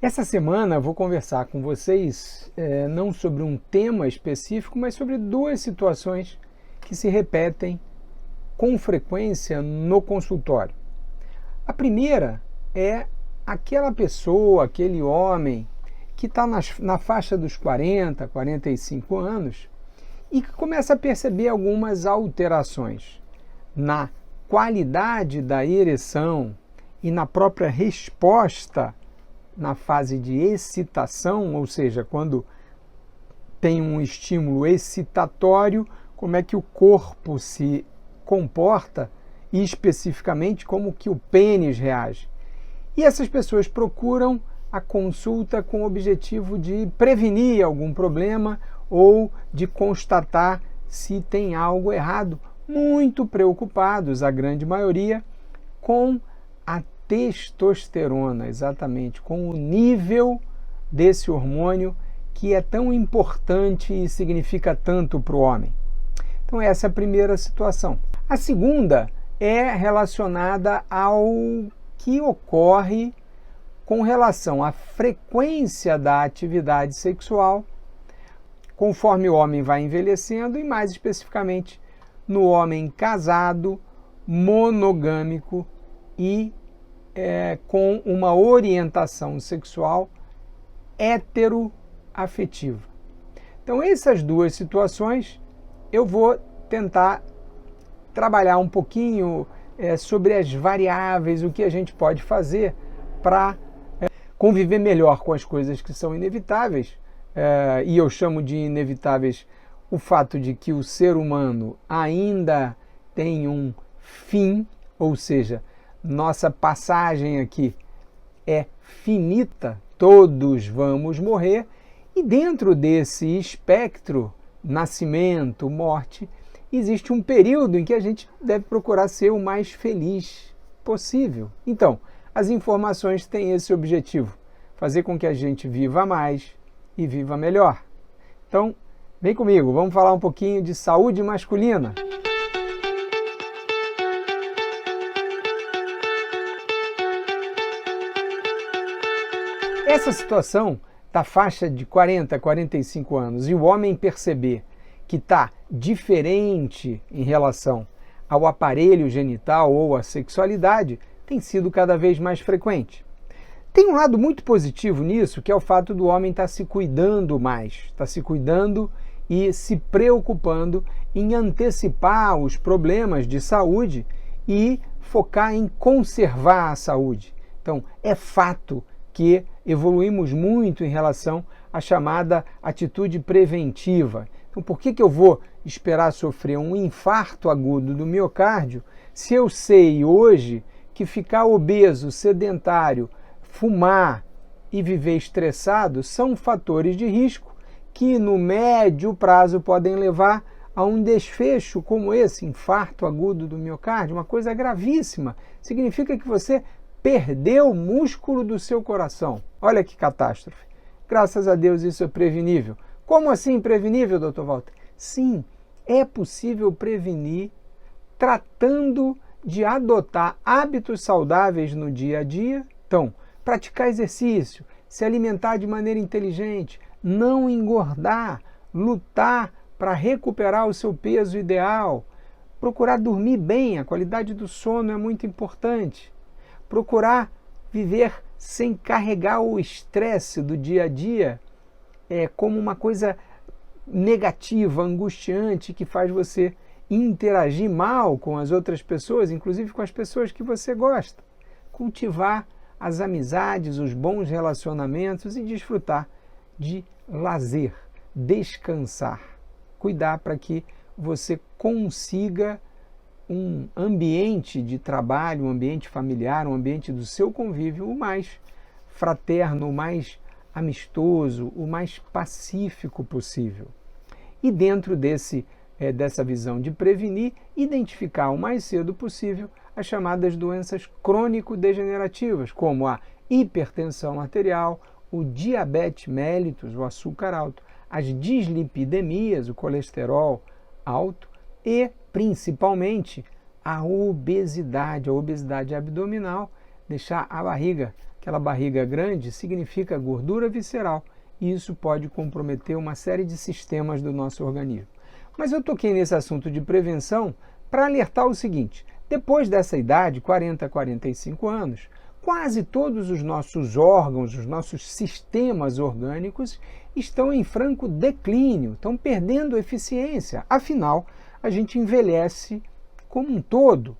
Essa semana eu vou conversar com vocês não sobre um tema específico, mas sobre duas situações que se repetem com frequência no consultório. A primeira é aquela pessoa, aquele homem que está na faixa dos 40, 45 anos e que começa a perceber algumas alterações na qualidade da ereção e na própria resposta na fase de excitação, ou seja, quando tem um estímulo excitatório, como é que o corpo se comporta e especificamente como que o pênis reage. E essas pessoas procuram a consulta com o objetivo de prevenir algum problema ou de constatar se tem algo errado, muito preocupados, a grande maioria, com a testosterona, exatamente, com o nível desse hormônio que é tão importante e significa tanto para o homem. Então essa é a primeira situação. A segunda é relacionada ao que ocorre com relação à frequência da atividade sexual conforme o homem vai envelhecendo e mais especificamente no homem casado, monogâmico e com uma orientação sexual heteroafetiva. Então essas duas situações eu vou tentar trabalhar um pouquinho sobre as variáveis, o que a gente pode fazer para conviver melhor com as coisas que são inevitáveis, e eu chamo de inevitáveis o fato de que o ser humano ainda tem um fim, ou seja, nossa passagem aqui é finita, todos vamos morrer, e dentro desse espectro, nascimento, morte, existe um período em que a gente deve procurar ser o mais feliz possível. Então, as informações têm esse objetivo, fazer com que a gente viva mais e viva melhor. Então, vem comigo, vamos falar um pouquinho de saúde masculina. Essa situação da faixa de 40 a 45 anos e o homem perceber que está diferente em relação ao aparelho genital ou à sexualidade tem sido cada vez mais frequente. Tem um lado muito positivo nisso, que é o fato do homem estar se cuidando mais, está se cuidando e se preocupando em antecipar os problemas de saúde e focar em conservar a saúde. Então, é fato que evoluímos muito em relação à chamada atitude preventiva. Então, por que eu vou esperar sofrer um infarto agudo do miocárdio se eu sei hoje que ficar obeso, sedentário, fumar e viver estressado são fatores de risco que no médio prazo podem levar a um desfecho como esse, infarto agudo do miocárdio, uma coisa gravíssima. Significa que você perdeu o músculo do seu coração. Olha que catástrofe. Graças a Deus isso é prevenível. Como assim prevenível, Dr. Walter? Sim, é possível prevenir tratando de adotar hábitos saudáveis no dia a dia. Então, praticar exercício, se alimentar de maneira inteligente, não engordar, lutar para recuperar o seu peso ideal, procurar dormir bem, a qualidade do sono é muito importante. Procurar viver sem carregar o estresse do dia a dia como uma coisa negativa, angustiante, que faz você interagir mal com as outras pessoas, inclusive com as pessoas que você gosta. Cultivar as amizades, os bons relacionamentos e desfrutar de lazer, descansar. Cuidar para que você consiga um ambiente de trabalho, um ambiente familiar, um ambiente do seu convívio o mais fraterno, o mais amistoso, o mais pacífico possível. E dentro dessa visão de prevenir, identificar o mais cedo possível as chamadas doenças crônico-degenerativas, como a hipertensão arterial, o diabetes mellitus, o açúcar alto, as dislipidemias, o colesterol alto e, principalmente, a obesidade abdominal, deixar a barriga Aquela barriga grande significa gordura visceral e isso pode comprometer uma série de sistemas do nosso organismo. Mas eu toquei nesse assunto de prevenção para alertar o seguinte: depois dessa idade, 40 a 45 anos, quase todos os nossos órgãos, os nossos sistemas orgânicos estão em franco declínio, estão perdendo eficiência. Afinal, a gente envelhece como um todo.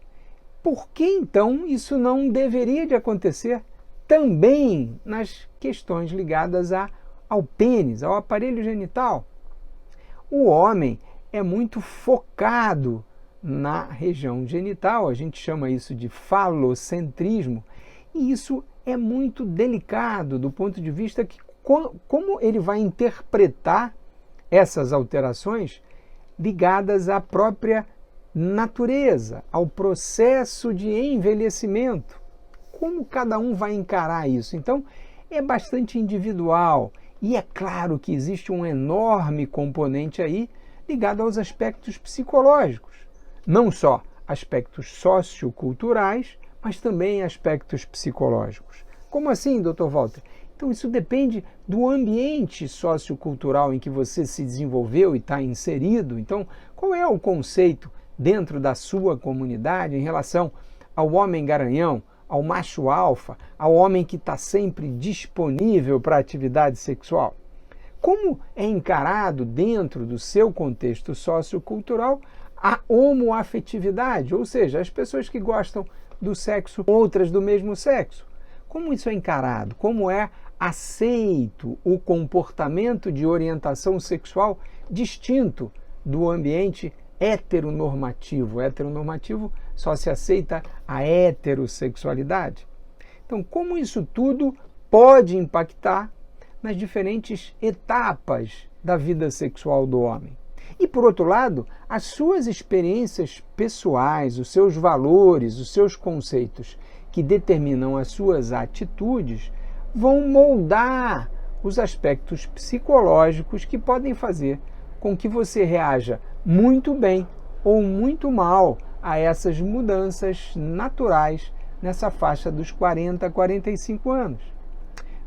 Por que então isso não deveria de acontecer também nas questões ligadas ao pênis, ao aparelho genital? O homem é muito focado na região genital, a gente chama isso de falocentrismo, e isso é muito delicado do ponto de vista que como ele vai interpretar essas alterações ligadas à própria natureza, ao processo de envelhecimento. Como cada um vai encarar isso? Então, é bastante individual e é claro que existe um enorme componente aí ligado aos aspectos psicológicos. Não só aspectos socioculturais, mas também aspectos psicológicos. Como assim, Dr. Walter? Então isso depende do ambiente sociocultural em que você se desenvolveu e está inserido. Então, qual é o conceito dentro da sua comunidade em relação ao homem garanhão, ao macho alfa, ao homem que está sempre disponível para a atividade sexual? Como é encarado dentro do seu contexto sociocultural a homoafetividade, ou seja, as pessoas que gostam do sexo, outras do mesmo sexo? Como isso é encarado? Como é aceito o comportamento de orientação sexual distinto do ambiente heteronormativo? Heteronormativo só se aceita a heterossexualidade. Então, como isso tudo pode impactar nas diferentes etapas da vida sexual do homem? E, por outro lado, as suas experiências pessoais, os seus valores, os seus conceitos que determinam as suas atitudes vão moldar os aspectos psicológicos que podem fazer com que você reaja muito bem ou muito mal a essas mudanças naturais nessa faixa dos 40 a 45 anos.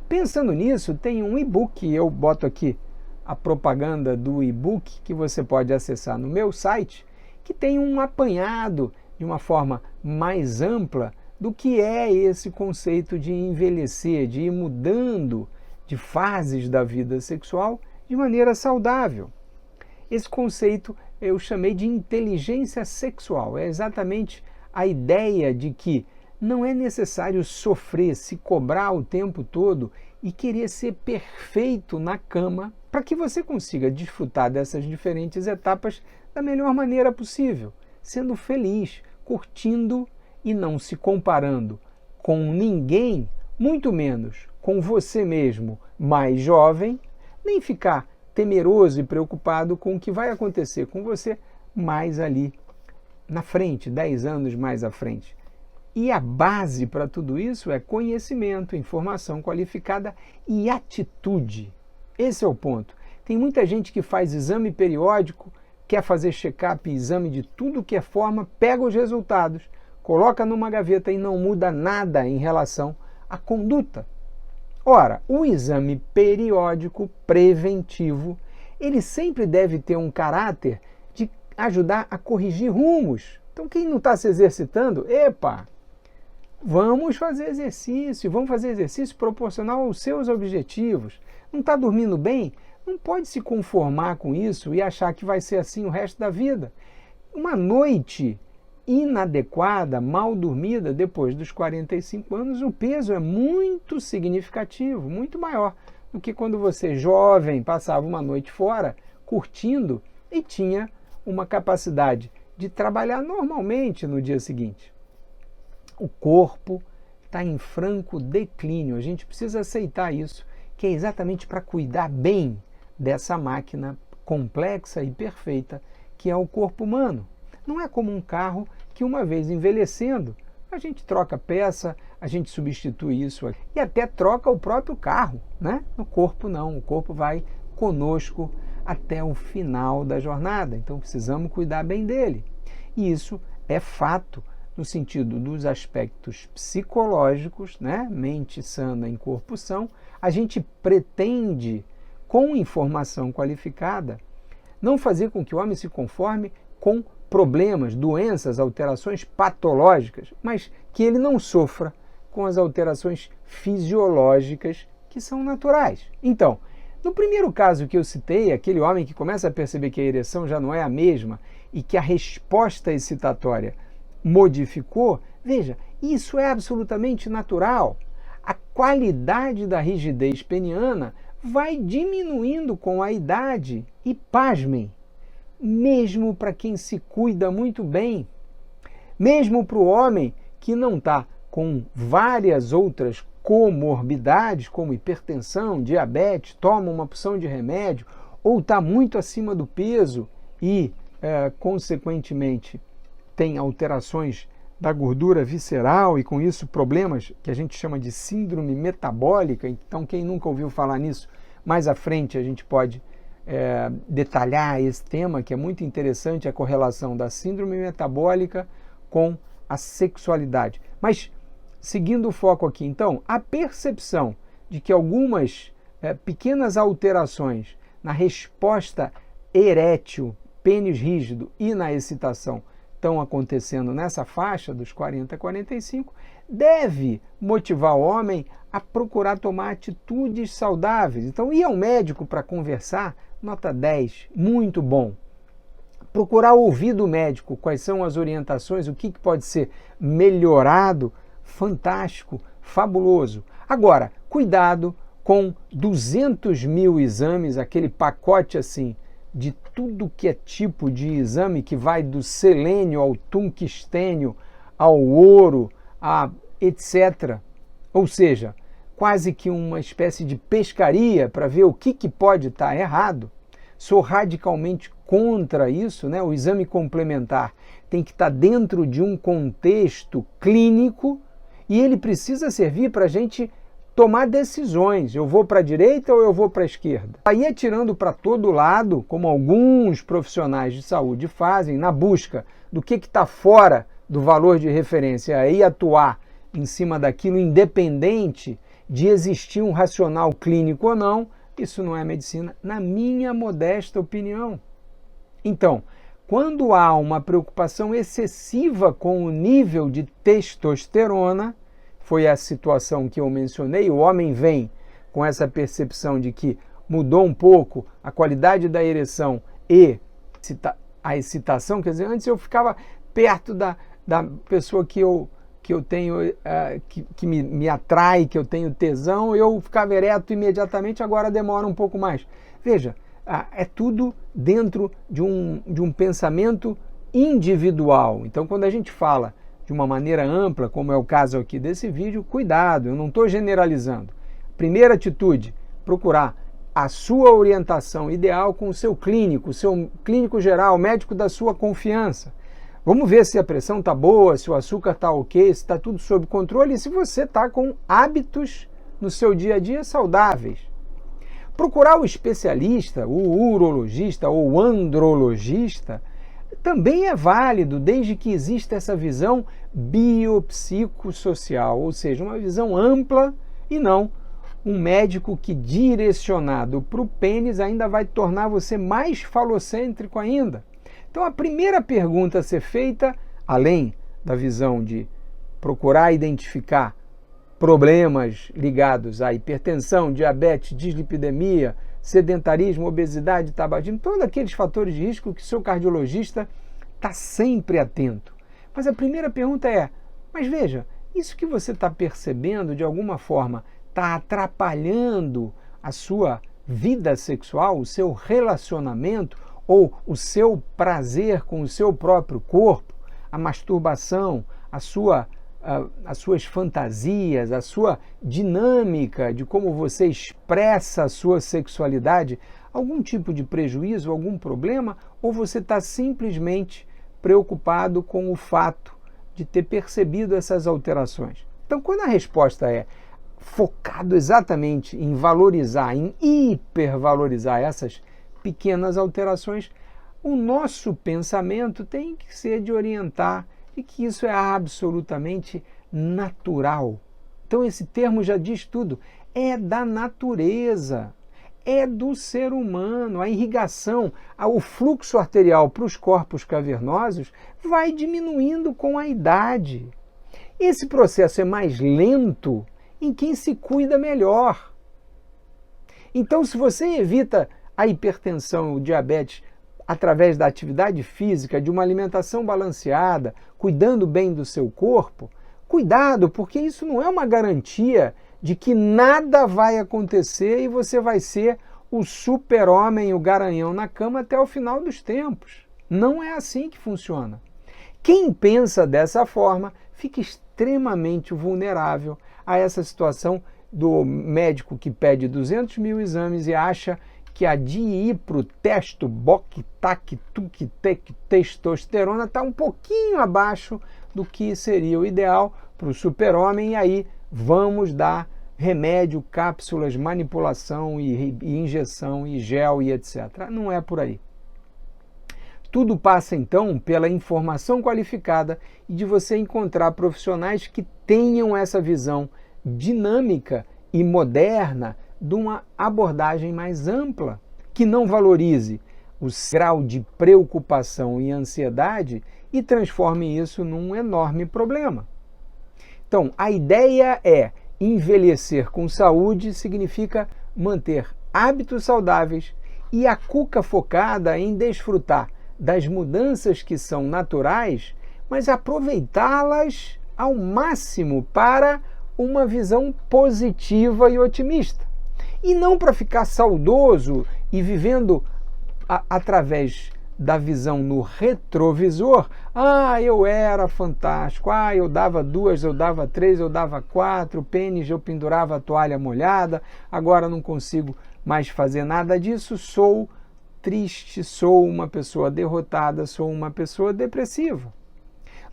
Pensando nisso, tem um e-book, eu boto aqui a propaganda do e-book que você pode acessar no meu site, que tem um apanhado de uma forma mais ampla do que é esse conceito de envelhecer, de ir mudando de fases da vida sexual de maneira saudável. Esse conceito eu chamei de inteligência sexual. É exatamente a ideia de que não é necessário sofrer, se cobrar o tempo todo e querer ser perfeito na cama para que você consiga desfrutar dessas diferentes etapas da melhor maneira possível, sendo feliz, curtindo e não se comparando com ninguém, muito menos com você mesmo mais jovem, nem ficar temeroso e preocupado com o que vai acontecer com você mais ali na frente, 10 anos mais à frente. E a base para tudo isso é conhecimento, informação qualificada e atitude. Esse é o ponto. Tem muita gente que faz exame periódico, quer fazer check-up e exame de tudo que é forma, pega os resultados, coloca numa gaveta e não muda nada em relação à conduta. Ora, o exame periódico preventivo, ele sempre deve ter um caráter de ajudar a corrigir rumos. Então, quem não está se exercitando, vamos fazer exercício proporcional aos seus objetivos. Não está dormindo bem? Não pode se conformar com isso e achar que vai ser assim o resto da vida. Uma noite inadequada, mal dormida, depois dos 45 anos, o peso é muito significativo, muito maior do que quando você, jovem, passava uma noite fora, curtindo e tinha uma capacidade de trabalhar normalmente no dia seguinte. O corpo está em franco declínio, a gente precisa aceitar isso, que é exatamente para cuidar bem dessa máquina complexa e perfeita que é o corpo humano. Não é como um carro que, uma vez envelhecendo, a gente troca peça, a gente substitui isso e até troca o próprio carro, né? No corpo não, o corpo vai conosco até o final da jornada, então precisamos cuidar bem dele. E isso é fato no sentido dos aspectos psicológicos, né? Mente sana em corpo são, a gente pretende, com informação qualificada, não fazer com que o homem se conforme com problemas, doenças, alterações patológicas, mas que ele não sofra com as alterações fisiológicas que são naturais. Então, no primeiro caso que eu citei, aquele homem que começa a perceber que a ereção já não é a mesma e que a resposta excitatória modificou, veja, isso é absolutamente natural. A qualidade da rigidez peniana vai diminuindo com a idade e, pasmem, mesmo para quem se cuida muito bem, mesmo para o homem que não está com várias outras comorbidades, como hipertensão, diabetes, toma uma porção de remédio, ou está muito acima do peso e, consequentemente, tem alterações da gordura visceral e, com isso, problemas que a gente chama de síndrome metabólica. Então, quem nunca ouviu falar nisso, mais à frente a gente pode detalhar esse tema, que é muito interessante, a correlação da síndrome metabólica com a sexualidade. Mas, seguindo o foco aqui, então, a percepção de que algumas pequenas alterações na resposta erétil, pênis rígido e na excitação estão acontecendo nessa faixa dos 40 a 45, deve motivar o homem a procurar tomar atitudes saudáveis. Então, ir ao médico para conversar, nota 10, muito bom. Procurar ouvir do médico quais são as orientações, o que pode ser melhorado, fantástico, fabuloso. Agora, cuidado com 200 mil exames, aquele pacote assim, de tudo que é tipo de exame que vai do selênio ao tungstênio, ao ouro, etc. Ou seja, quase que uma espécie de pescaria para ver o que pode estar errado. Sou radicalmente contra isso, né? O exame complementar tem que estar dentro de um contexto clínico e ele precisa servir para a gente tomar decisões. Eu vou para a direita ou eu vou para a esquerda? Aí atirando para todo lado, como alguns profissionais de saúde fazem, na busca do que está fora do valor de referência, aí atuar em cima daquilo, independente de existir um racional clínico ou não, isso não é medicina, na minha modesta opinião. Então, quando há uma preocupação excessiva com o nível de testosterona, foi a situação que eu mencionei, o homem vem com essa percepção de que mudou um pouco a qualidade da ereção e a excitação, quer dizer, antes eu ficava perto da pessoa que eu tenho, que me atrai, que eu tenho tesão, eu ficava ereto imediatamente, agora demora um pouco mais. Veja, é tudo dentro de um pensamento individual. Então, quando a gente fala de uma maneira ampla, como é o caso aqui desse vídeo, cuidado, eu não estou generalizando. Primeira atitude, procurar a sua orientação ideal com o seu clínico geral, médico da sua confiança. Vamos ver se a pressão está boa, se o açúcar está ok, se está tudo sob controle e se você está com hábitos no seu dia a dia saudáveis. Procurar o especialista, o urologista ou o andrologista, também é válido, desde que exista essa visão biopsicossocial, ou seja, uma visão ampla e não um médico que, direcionado para o pênis, ainda vai tornar você mais falocêntrico ainda. Então, a primeira pergunta a ser feita, além da visão de procurar identificar problemas ligados à hipertensão, diabetes, dislipidemia, sedentarismo, obesidade, tabagismo, todos aqueles fatores de risco que o seu cardiologista está sempre atento. Mas a primeira pergunta é, mas veja, isso que você está percebendo de alguma forma está atrapalhando a sua vida sexual, o seu relacionamento ou o seu prazer com o seu próprio corpo, a masturbação, as suas fantasias, a sua dinâmica de como você expressa a sua sexualidade, algum tipo de prejuízo, algum problema, ou você está simplesmente preocupado com o fato de ter percebido essas alterações? Então, quando a resposta é focado exatamente em valorizar, em hipervalorizar essas pequenas alterações, o nosso pensamento tem que ser de orientar de que isso é absolutamente natural. Então esse termo já diz tudo, é da natureza, é do ser humano. A irrigação, o fluxo arterial para os corpos cavernosos vai diminuindo com a idade. Esse processo é mais lento em quem se cuida melhor. Então, se você evita a hipertensão, o diabetes, através da atividade física, de uma alimentação balanceada, cuidando bem do seu corpo, cuidado, porque isso não é uma garantia de que nada vai acontecer e você vai ser o super-homem, o garanhão na cama até o final dos tempos. Não é assim que funciona. Quem pensa dessa forma fica extremamente vulnerável a essa situação do médico que pede 200 mil exames e acha que a diipro-testo, boc, tac, tuc, tec, testosterona está um pouquinho abaixo do que seria o ideal para o super-homem, e aí vamos dar remédio, cápsulas, manipulação e injeção e gel e etc. Não é por aí. Tudo passa então pela informação qualificada e de você encontrar profissionais que tenham essa visão dinâmica e moderna de uma abordagem mais ampla, que não valorize o grau de preocupação e ansiedade e transforme isso num enorme problema. Então, a ideia é envelhecer com saúde significa manter hábitos saudáveis e a cuca focada em desfrutar das mudanças que são naturais, mas aproveitá-las ao máximo para uma visão positiva e otimista. E não para ficar saudoso e vivendo através da visão no retrovisor. Eu era fantástico, eu dava 2, eu dava 3, eu dava 4, pênis, eu pendurava a toalha molhada, agora não consigo mais fazer nada disso, sou triste, sou uma pessoa derrotada, sou uma pessoa depressiva.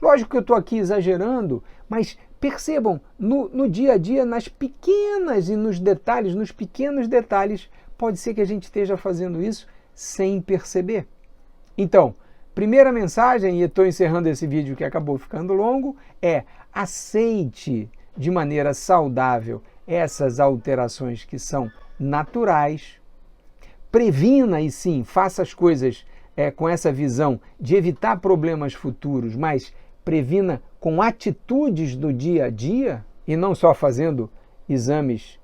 Lógico que eu estou aqui exagerando, mas percebam, no dia a dia, nas pequenas e nos detalhes, nos pequenos detalhes, pode ser que a gente esteja fazendo isso sem perceber. Então, primeira mensagem, e estou encerrando esse vídeo que acabou ficando longo, é: aceite de maneira saudável essas alterações que são naturais, previna e sim, faça as coisas com essa visão de evitar problemas futuros, mas previna com atitudes do dia a dia e não só fazendo exames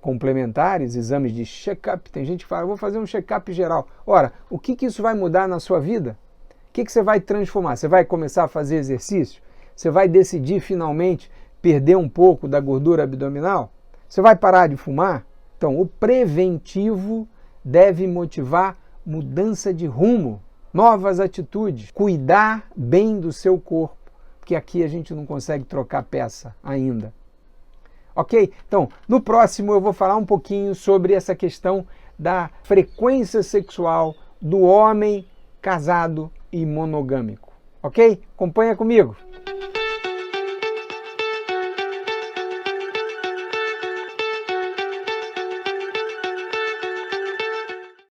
complementares, exames de check-up. Tem gente que fala, vou fazer um check-up geral. Ora, o que isso vai mudar na sua vida? O que você vai transformar? Você vai começar a fazer exercício? Você vai decidir finalmente perder um pouco da gordura abdominal? Você vai parar de fumar? Então, o preventivo deve motivar mudança de rumo, novas atitudes, cuidar bem do seu corpo, porque aqui a gente não consegue trocar peça ainda. Ok? Então, no próximo eu vou falar um pouquinho sobre essa questão da frequência sexual do homem casado e monogâmico. Ok? Acompanha comigo!